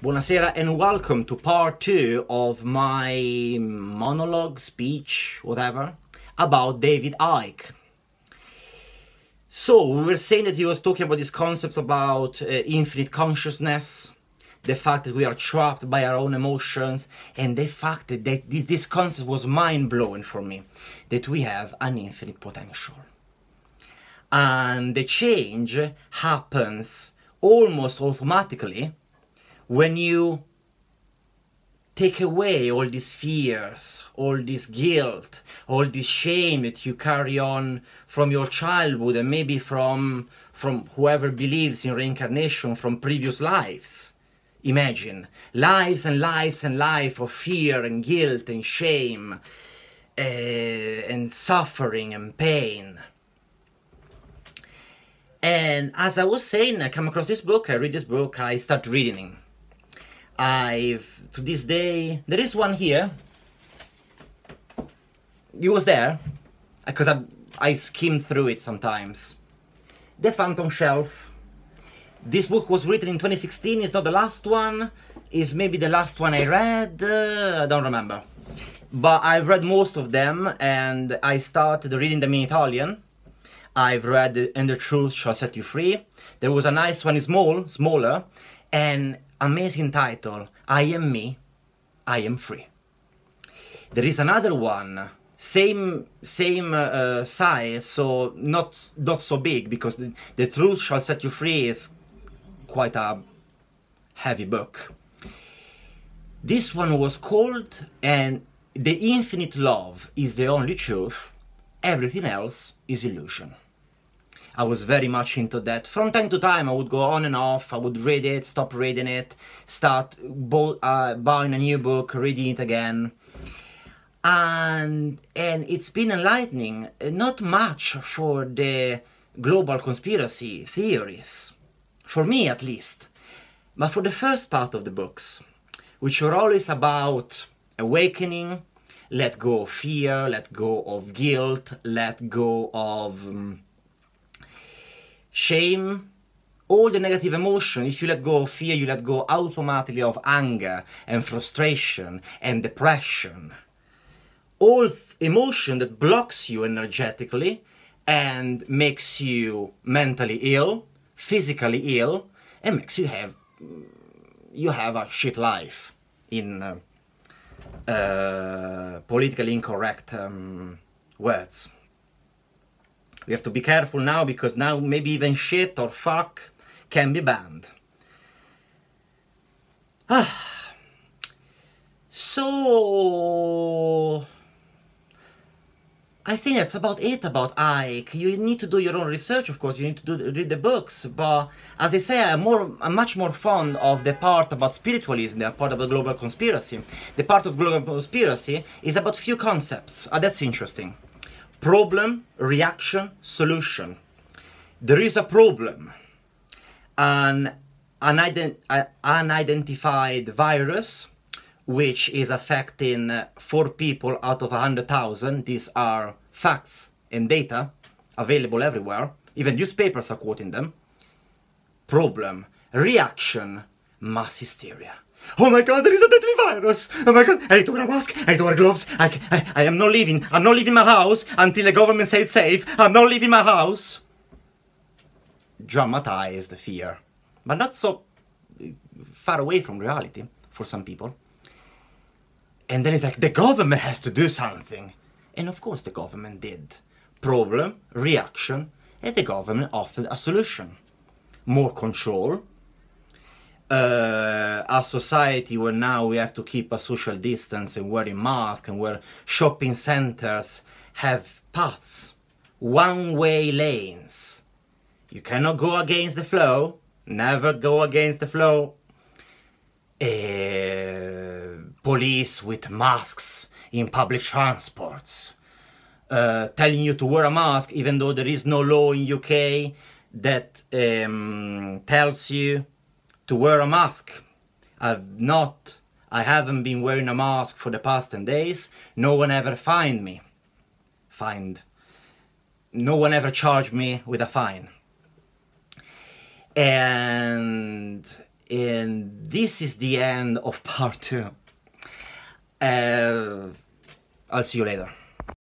Buonasera and welcome to part 2 of my monologue, speech, whatever, about David Icke. So, we were saying that he was talking about these concepts about infinite consciousness, the fact that we are trapped by our own emotions, and the fact that this concept was mind-blowing for me, that we have an infinite potential. And the change happens almost automatically when you take away all these fears, all this guilt, all this shame that you carry on from your childhood and maybe from whoever believes in reincarnation from previous lives. Imagine lives and lives and lives of fear and guilt and shame and suffering and pain. And as I was saying, I come across this book, I read this book, I start reading. To this day, there is one here. It was there, because I skimmed through it sometimes. The Phantom Shelf. This book was written in 2016, it's not the last one. It's maybe the last one I read, I don't remember. But I've read most of them, and I started reading them in Italian. I've read And the Truth Shall Set You Free. There was a nice one, smaller, and amazing title, I Am Me, I Am Free. There is another one, same size, so not so big, because the Truth Shall Set You Free is quite a heavy book. This one was called And the Infinite Love is the Only Truth, Everything Else is Illusion. I was very much into that. From time to time I would go on and off, I would read it, stop reading it, start buying a new book, reading it again. And it's been enlightening, not much for the global conspiracy theories, for me at least, but for the first part of the books, which were always about awakening, let go of fear, let go of guilt, let go of shame, all the negative emotion. If you let go of fear, you let go automatically of anger and frustration and depression. All emotion that blocks you energetically and makes you mentally ill, physically ill, and makes you have a shit life in politically incorrect words. We have to be careful now, because now maybe even shit or fuck can be banned. So I think that's about it about Icke. You need to do your own research, of course, you need to read the books, but as I say, I'm much more fond of the part about spiritualism, the part about global conspiracy. The part of global conspiracy is about few concepts. That's interesting. Problem, reaction, solution. There is a problem. An unidentified virus, which is affecting 4 people out of 100,000. These are facts and data available everywhere. Even newspapers are quoting them. Problem. Reaction, mass hysteria. Oh my god, there is a deadly virus! Oh my god, I need to wear a mask, I need to wear gloves, I am not leaving. I'm not leaving my house until the government says it's safe. I'm not leaving my house. Dramatized fear. But not so far away from reality for some people. And then it's like, the government has to do something. And of course the government did. Problem, reaction, and the government offered a solution. More control. A society where now we have to keep a social distance and wearing masks, and where shopping centers have paths, one-way lanes. You cannot go against the flow, never go against the flow. Police with masks in public transports, telling you to wear a mask even though there is no law in UK that tells you to wear a mask. I haven't been wearing a mask for the past 10 days. No one ever no one ever charged me with a fine. And And this is the end of part 2. I'll see you later.